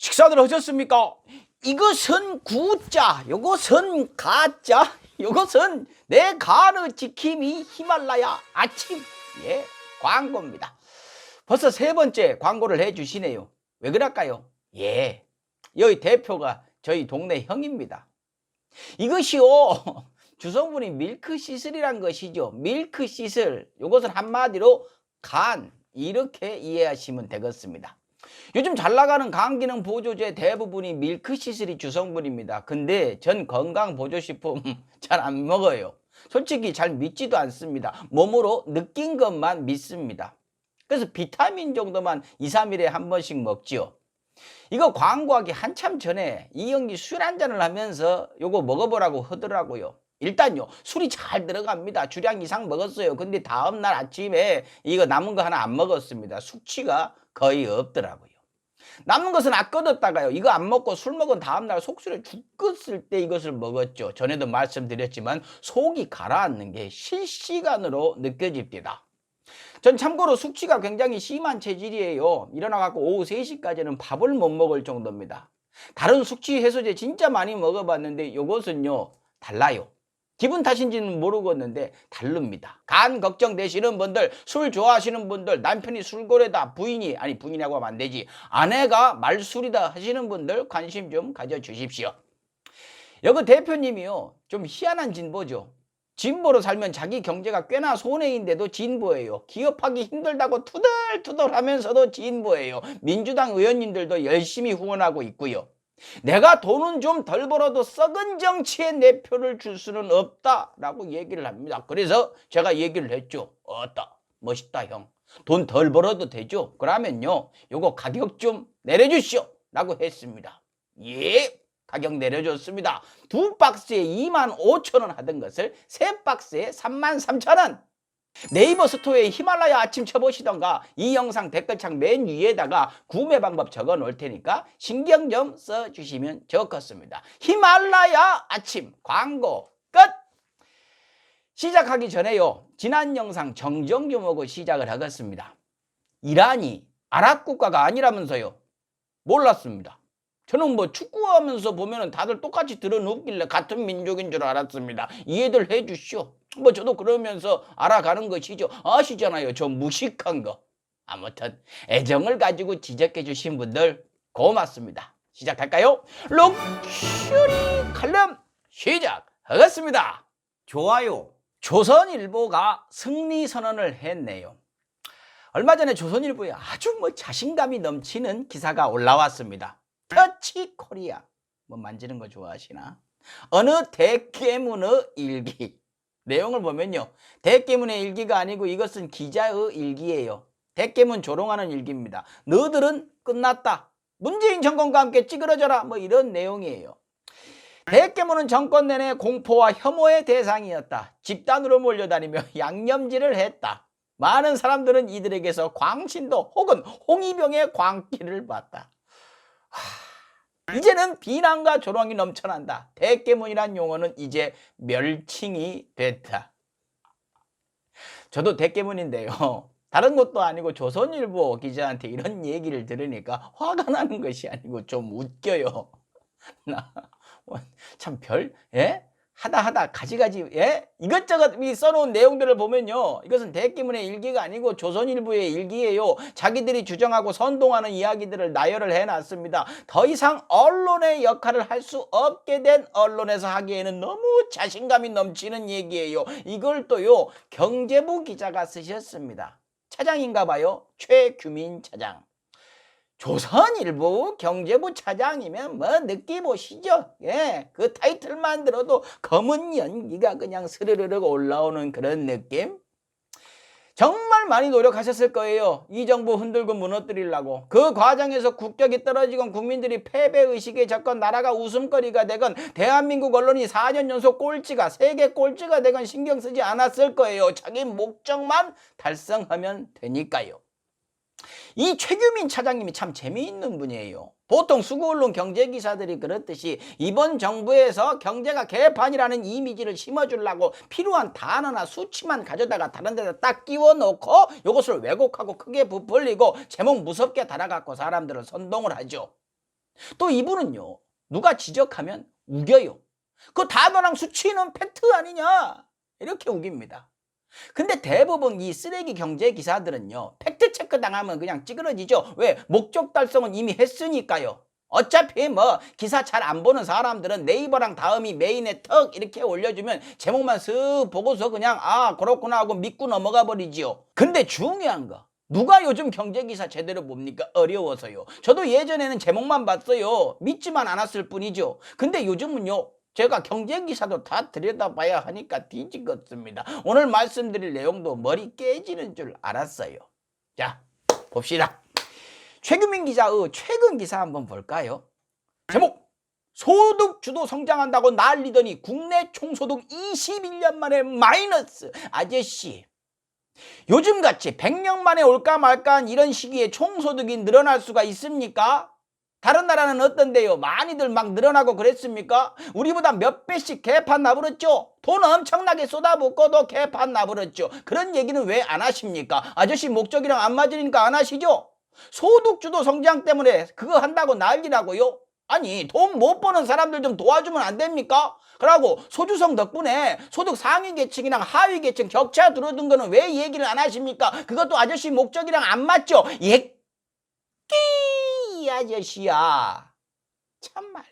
식사들 하셨습니까? 이것은 구자, 요것은 가자, 요것은 내 간의 지킴이 히말라야 아침. 예, 광고입니다. 벌써 세 번째 광고를 해주시네요. 왜 그럴까요? 예, 여기 대표가 저희 동네 형입니다. 이것이요, 주성분이 밀크시슬이란 것이죠. 밀크시슬, 요것은 한마디로 간, 이렇게 이해하시면 되겠습니다. 요즘 잘 나가는 간기능 보조제 대부분이 밀크시슬이 주성분입니다. 근데 전 건강보조식품 잘 안 먹어요. 솔직히 잘 믿지도 않습니다. 몸으로 느낀 것만 믿습니다. 그래서 비타민 정도만 2, 3일에 한 번씩 먹지요. 이거 광고하기 한참 전에 이형기 술 한잔을 하면서 요거 먹어보라고 하더라고요. 일단요, 술이 잘 들어갑니다. 주량 이상 먹었어요. 근데 다음날 아침에 이거 남은 거 하나 안 먹었습니다. 숙취가 거의 없더라고요. 남은 것은 아껴뒀다가요, 이거 안 먹고 술 먹은 다음날 속쓰려 죽겠을 때 이것을 먹었죠. 전에도 말씀드렸지만 속이 가라앉는 게 실시간으로 느껴집니다. 전 참고로 숙취가 굉장히 심한 체질이에요. 일어나갖고 오후 3시까지는 밥을 못 먹을 정도입니다. 다른 숙취 해소제 진짜 많이 먹어봤는데 이것은요, 달라요. 기분 탓인지는 모르겠는데 다릅니다. 간 걱정되시는 분들, 술 좋아하시는 분들, 남편이 술고래다, 부인이라고 하면 안 되지, 아내가 말술이다 하시는 분들 관심 좀 가져주십시오. 여기 대표님이요, 좀 희한한 진보죠. 진보로 살면 자기 경제가 꽤나 손해인데도 진보예요. 기업하기 힘들다고 투덜투덜 하면서도 진보예요. 민주당 의원님들도 열심히 후원하고 있고요. 내가 돈은 좀 덜 벌어도 썩은 정치에 내 표를 줄 수는 없다라고 얘기를 합니다. 그래서 제가 얘기를 했죠. 어따, 멋있다 형. 돈 덜 벌어도 되죠? 그러면요, 요거 가격 좀 내려주시오 라고 했습니다. 예, 가격 내려줬습니다. 2박스에 25,000원 하던 것을 3박스에 33,000원. 네이버 스토어에 히말라야 아침 쳐보시던가 이 영상 댓글창 맨 위에다가 구매 방법 적어 놓을 테니까 신경 좀 써주시면 좋겠습니다. 히말라야 아침 광고 끝! 시작하기 전에요, 지난 영상 정정 좀 하고 시작을 하겠습니다. 이란이 아랍 국가가 아니라면서요. 몰랐습니다. 저는 뭐 축구하면서 보면은 다들 똑같이 들어눕길래 같은 민족인 줄 알았습니다. 이해들 해 주시오. 뭐 저도 그러면서 알아가는 것이죠. 아시잖아요, 저 무식한 거. 아무튼 애정을 가지고 지적해 주신 분들 고맙습니다. 시작할까요? 럭셔리 칼럼 시작하겠습니다. 좋아요. 조선일보가 승리 선언을 했네요. 얼마 전에 조선일보에 아주 자신감이 넘치는 기사가 올라왔습니다. 터치 코리아, 만지는 거 좋아하시나? 어느 대깨문의 일기. 내용을 보면요, 대깨문의 일기가 아니고 이것은 기자의 일기예요. 대깨문 조롱하는 일기입니다. 너들은 끝났다, 문재인 정권과 함께 찌그러져라, 이런 내용이에요. 대깨문은 정권 내내 공포와 혐오의 대상이었다. 집단으로 몰려다니며 양념질을 했다. 많은 사람들은 이들에게서 광신도 혹은 홍위병의 광기를 봤다. 이제는 비난과 조롱이 넘쳐난다. 대깨문이란 용어는 이제 멸칭이 됐다. 저도 대깨문인데요, 다른 것도 아니고 조선일보 기자한테 이런 얘기를 들으니까 화가 나는 것이 아니고 좀 웃겨요. 참 하다 가지가지 이것저것 써놓은 내용들을 보면요, 이것은 대깨문의 일기가 아니고 조선일보의 일기예요. 자기들이 주장하고 선동하는 이야기들을 나열을 해놨습니다. 더 이상 언론의 역할을 할 수 없게 된 언론에서 하기에는 너무 자신감이 넘치는 얘기예요. 이걸 또요, 경제부 기자가 쓰셨습니다. 차장인가 봐요. 최규민 차장. 조선일보 경제부 차장이면 느낌 오시죠? 예, 그 타이틀만 들어도 검은 연기가 그냥 스르르르 올라오는 그런 느낌? 정말 많이 노력하셨을 거예요. 이 정부 흔들고 무너뜨리려고. 그 과정에서 국격이 떨어지건 국민들이 패배의식에 젖건 나라가 웃음거리가 되건 대한민국 언론이 4년 연속 꼴찌가 세계 꼴찌가 되건 신경 쓰지 않았을 거예요. 자기 목적만 달성하면 되니까요. 이 최규민 차장님이 참 재미있는 분이에요. 보통 수구언론 경제기사들이 그렇듯이 이번 정부에서 경제가 개판이라는 이미지를 심어주려고 필요한 단어나 수치만 가져다가 다른 데다 딱 끼워놓고 이것을 왜곡하고 크게 부풀리고 제목 무섭게 달아갖고 사람들을 선동을 하죠. 또 이분은요, 누가 지적하면 우겨요. 그 단어랑 수치는 팩트 아니냐, 이렇게 우깁니다. 근데 대부분 이 쓰레기 경제 기사들은요, 팩트체크 당하면 그냥 찌그러지죠. 왜? 목적 달성은 이미 했으니까요. 어차피 뭐 기사 잘 안 보는 사람들은 네이버랑 다음이 메인에 턱 이렇게 올려주면 제목만 쓱 보고서 그냥 아 그렇구나 하고 믿고 넘어가 버리지요. 근데 중요한 거, 누가 요즘 경제기사 제대로 봅니까? 어려워서요. 저도 예전에는 제목만 봤어요. 믿지만 않았을 뿐이죠. 근데 요즘은요, 제가 경제기사도 다 들여다봐야 하니까 뒤지겠습니다. 오늘 말씀드릴 내용도 머리 깨지는 줄 알았어요. 자, 봅시다. 최규민 기자의 최근 기사 한번 볼까요? 제목, 소득 주도 성장한다고 난리더니 국내 총소득 21년 만에 마이너스. 아저씨, 요즘같이 100년 만에 올까 말까한 이런 시기에 총소득이 늘어날 수가 있습니까? 다른 나라는 어떤데요? 많이들 막 늘어나고 그랬습니까? 우리보다 몇 배씩 개판 나버렸죠? 돈 엄청나게 쏟아붓고도 개판 나버렸죠? 그런 얘기는 왜 안 하십니까? 아저씨 목적이랑 안 맞으니까 안 하시죠? 소득주도 성장 때문에 그거 한다고 난리라고요? 아니, 돈 못 버는 사람들 좀 도와주면 안 됩니까? 그러고 소주성 덕분에 소득 상위 계층이랑 하위 계층 격차 줄어든 거는 왜 얘기를 안 하십니까? 그것도 아저씨 목적이랑 안 맞죠? 이 아저씨야, 참말로.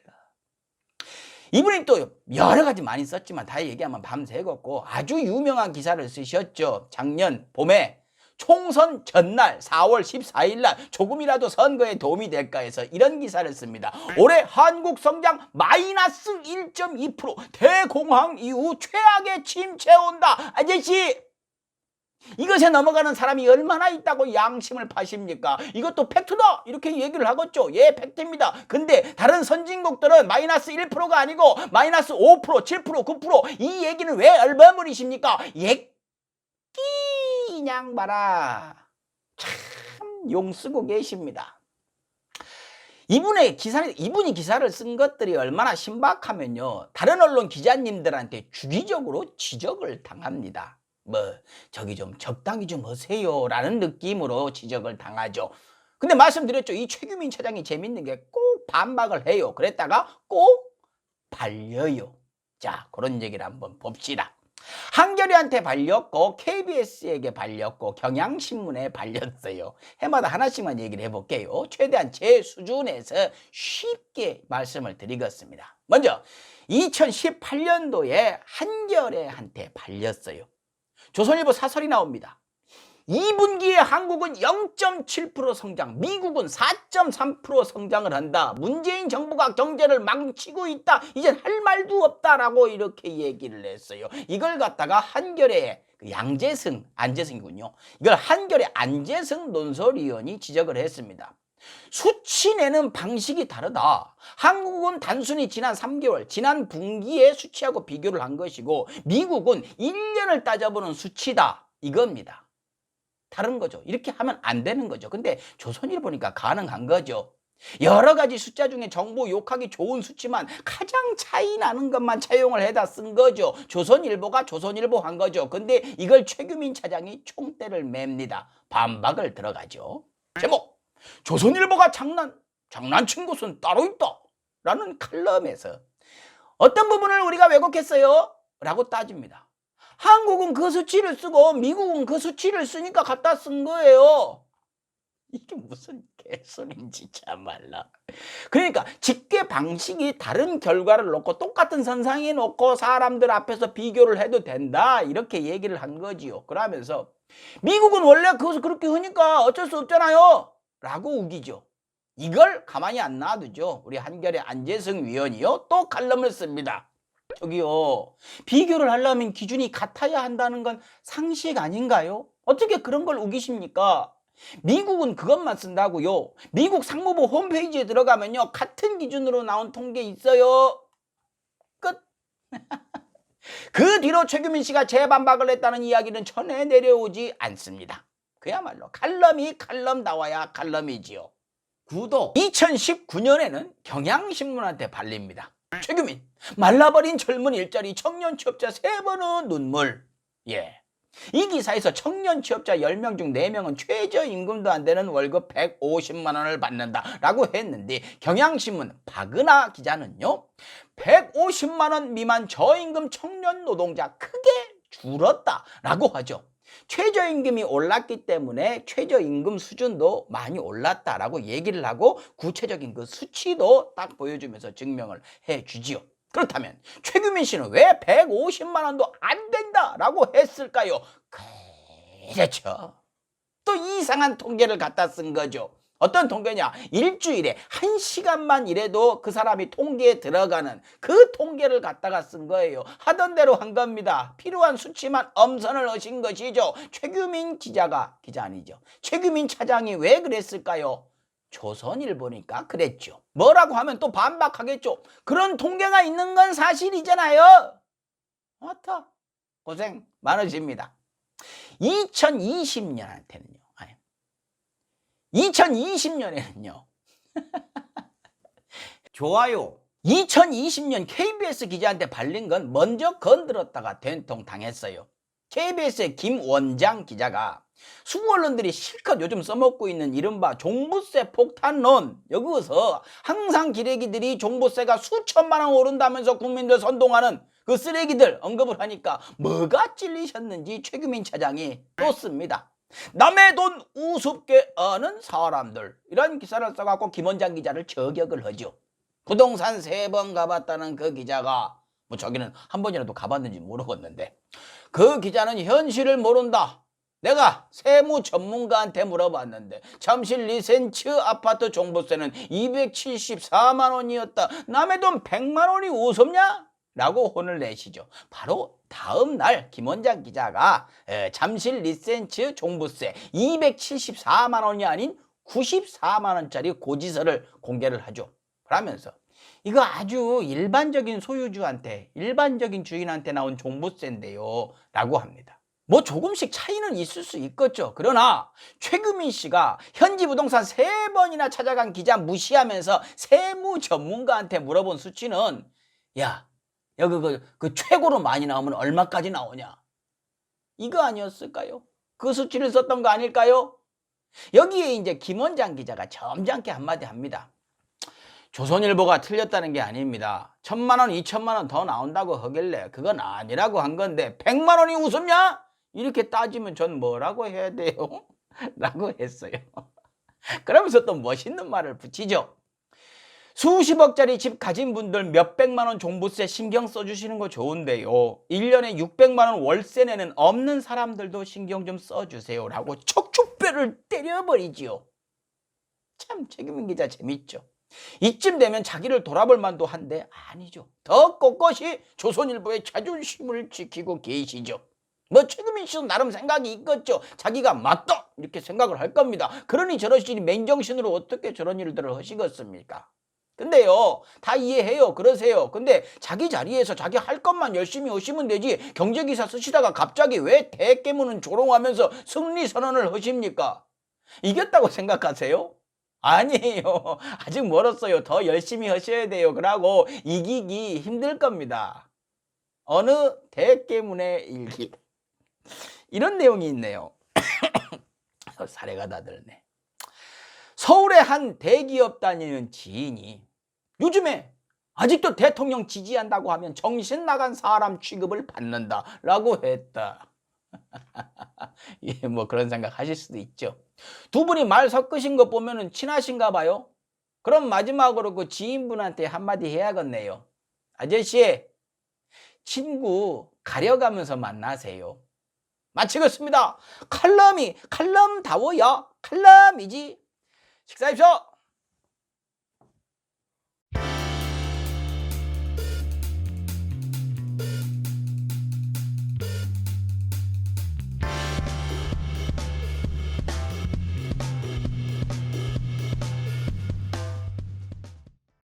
이분이 또 여러 가지 많이 썼지만 다 얘기하면 밤새겠고 아주 유명한 기사를 쓰셨죠. 작년 봄에 총선 전날 4월 14일 날 조금이라도 선거에 도움이 될까 해서 이런 기사를 씁니다. 올해 한국 성장 마이너스 1.2%, 대공황 이후 최악의 침체 온다. 아저씨, 이것에 넘어가는 사람이 얼마나 있다고 양심을 파십니까? 이것도 팩트다 이렇게 얘기를 하겠죠. 예, 팩트입니다. 근데 다른 선진국들은 마이너스 1%가 아니고 마이너스 5%, 7%, 9%이 얘기는 왜 얼마물이십니까? 그냥 봐라. 참 용 쓰고 계십니다. 이분이 기사를 쓴 것들이 얼마나 신박하면요, 다른 언론 기자님들한테 주기적으로 지적을 당합니다. 뭐 저기 좀 적당히 좀 하세요 라는 느낌으로 지적을 당하죠. 근데 말씀드렸죠, 이 최규민 차장이 재밌는 게 꼭 반박을 해요. 그랬다가 꼭 발려요. 자, 그런 얘기를 한번 봅시다. 한겨레한테 발렸고 KBS에게 발렸고 경향신문에 발렸어요. 해마다 하나씩만 얘기를 해볼게요. 최대한 제 수준에서 쉽게 말씀을 드리겠습니다. 먼저 2018년도에 한겨레한테 발렸어요. 조선일보 사설이 나옵니다. 2분기에 한국은 0.7% 성장, 미국은 4.3% 성장을 한다. 문재인 정부가 경제를 망치고 있다. 이젠 할 말도 없다라고 이렇게 얘기를 했어요. 이걸 갖다가 한겨레의 안재승이군요. 이걸 한겨레 안재승 논설위원이 지적을 했습니다. 수치 내는 방식이 다르다. 한국은 단순히 지난 3개월, 지난 분기의 수치하고 비교를 한 것이고 미국은 1년을 따져보는 수치다. 이겁니다. 다른 거죠. 이렇게 하면 안 되는 거죠. 근데 조선일보니까 가능한 거죠. 여러 가지 숫자 중에 정보 욕하기 좋은 수치만 가장 차이 나는 것만 차용을 해다 쓴 거죠. 조선일보가 조선일보 한 거죠. 근데 이걸 최규민 차장이 총대를 맵니다. 반박을 들어가죠. 제목, 조선일보가 장난친 것은 따로 있다 라는 칼럼에서 어떤 부분을 우리가 왜곡했어요? 라고 따집니다. 한국은 그 수치를 쓰고 미국은 그 수치를 쓰니까 갖다 쓴 거예요. 이게 무슨 개소리인지 참말로. 그러니까 집계 방식이 다른 결과를 놓고 똑같은 선상에 놓고 사람들 앞에서 비교를 해도 된다 이렇게 얘기를 한 거지요. 그러면서 미국은 원래 그것을 그렇게 하니까 어쩔 수 없잖아요 라고 우기죠. 이걸 가만히 안 놔두죠. 우리 한겨레 안재승 위원이요, 또 칼럼을 씁니다. 저기요, 비교를 하려면 기준이 같아야 한다는 건 상식 아닌가요? 어떻게 그런 걸 우기십니까? 미국은 그것만 쓴다고요. 미국 상무부 홈페이지에 들어가면요, 같은 기준으로 나온 통계 있어요. 끝. 그 뒤로 최규민 씨가 재반박을 했다는 이야기는 전해 내려오지 않습니다. 그야말로 칼럼이 칼럼 나와야 칼럼이지요. 구독. 2019년에는 경향신문한테 발립니다. 최규민, 말라버린 젊은 일자리 청년 취업자 3번은 눈물. 예. 이 기사에서 청년 취업자 10명 중 4명은 최저임금도 안 되는 월급 150만 원을 받는다라고 했는데 경향신문 박은하 기자는요. 150만 원 미만 저임금 청년 노동자 크게 줄었다라고 하죠. 최저임금이 올랐기 때문에 최저임금 수준도 많이 올랐다라고 얘기를 하고 구체적인 그 수치도 딱 보여주면서 증명을 해주지요. 그렇다면 최규민 씨는 왜 150만 원도 안 된다라고 했을까요? 그렇죠. 또 이상한 통계를 갖다 쓴 거죠. 어떤 통계냐? 일주일에 1시간만 일해도 그 사람이 통계에 들어가는 그 통계를 갖다가 쓴 거예요. 하던 대로 한 겁니다. 필요한 수치만 엄선을 하신 것이죠. 최규민 기자 아니죠. 최규민 차장이 왜 그랬을까요? 조선일보니까 그랬죠. 뭐라고 하면 또 반박하겠죠. 그런 통계가 있는 건 사실이잖아요. 맞다. 고생 많으십니다. 2020년에는요. 좋아요. 2020년 KBS 기자한테 발린 건 먼저 건드렸다가 된통 당했어요. KBS의 김원장 기자가 수구 언론들이 실컷 요즘 써먹고 있는 이른바 종부세 폭탄론, 여기서 항상 기레기들이 종부세가 수천만 원 오른다면서 국민들 선동하는 그 쓰레기들 언급을 하니까 뭐가 찔리셨는지 최규민 차장이 또 씁니다. 남의 돈 우습게 아는 사람들, 이런 기사를 써갖고 김원장 기자를 저격을 하죠. 부동산 3번 가봤다는 그 기자가, 뭐 저기는 한 번이라도 가봤는지 모르겠는데, 그 기자는 현실을 모른다. 내가 세무 전문가한테 물어봤는데 잠실 리센츠 아파트 종부세는 274만 원이었다. 남의 돈 100만 원이 우습냐? 라고 혼을 내시죠. 바로 다음 날 김원장 기자가 잠실 리센츠 종부세 274만 원이 아닌 94만 원짜리 고지서를 공개를 하죠. 그러면서 이거 아주 일반적인 소유주한테, 일반적인 주인한테 나온 종부세인데요 라고 합니다. 뭐 조금씩 차이는 있을 수 있겠죠. 그러나 최규민 씨가 현지 부동산 3번이나 찾아간 기자 무시하면서 세무 전문가한테 물어본 수치는, 야, 여기 그 최고로 많이 나오면 얼마까지 나오냐? 이거 아니었을까요? 그 수치를 썼던 거 아닐까요? 여기에 이제 김원장 기자가 점잖게 한마디 합니다. 조선일보가 틀렸다는 게 아닙니다. 1,000만 원, 2,000만 원 더 나온다고 하길래 그건 아니라고 한 건데 100만 원이 우습냐? 이렇게 따지면 전 뭐라고 해야 돼요? 라고 했어요. 그러면서 또 멋있는 말을 붙이죠. 수십억짜리 집 가진 분들 몇백만 원 종부세 신경 써주시는 거 좋은데요. 1년에 600만 원 월세 내는 없는 사람들도 신경 좀 써주세요. 라고 척추뼈를 때려버리지요. 참 최규민 기자 재밌죠. 이쯤 되면 자기를 돌아볼 만도 한데 아니죠. 더 꼿꼿이 조선일보의 자존심을 지키고 계시죠. 뭐 최규민 씨도 나름 생각이 있겠죠. 자기가 맞다 이렇게 생각을 할 겁니다. 그러니 저러시니 맨정신으로 어떻게 저런 일들을 하시겠습니까? 근데요, 다 이해해요. 그러세요. 근데 자기 자리에서 자기 할 것만 열심히 하시면 되지, 경제기사 쓰시다가 갑자기 왜 대깨무는 조롱하면서 승리 선언을 하십니까? 이겼다고 생각하세요? 아니에요. 아직 멀었어요. 더 열심히 하셔야 돼요. 그러고 이기기 힘들 겁니다. 어느 대깨문의 일기. 이런 내용이 있네요. 사례가 다 들네. 서울의 한 대기업 다니는 지인이 요즘에 아직도 대통령 지지한다고 하면 정신 나간 사람 취급을 받는다라고 했다. 예, 뭐 그런 생각 하실 수도 있죠. 두 분이 말 섞으신 거 보면은 친하신가 봐요. 그럼 마지막으로 그 지인분한테 한마디 해야겠네요. 아저씨, 친구 가려가면서 만나세요. 마치겠습니다. 칼럼다워야 칼럼이지. 식사하십시오.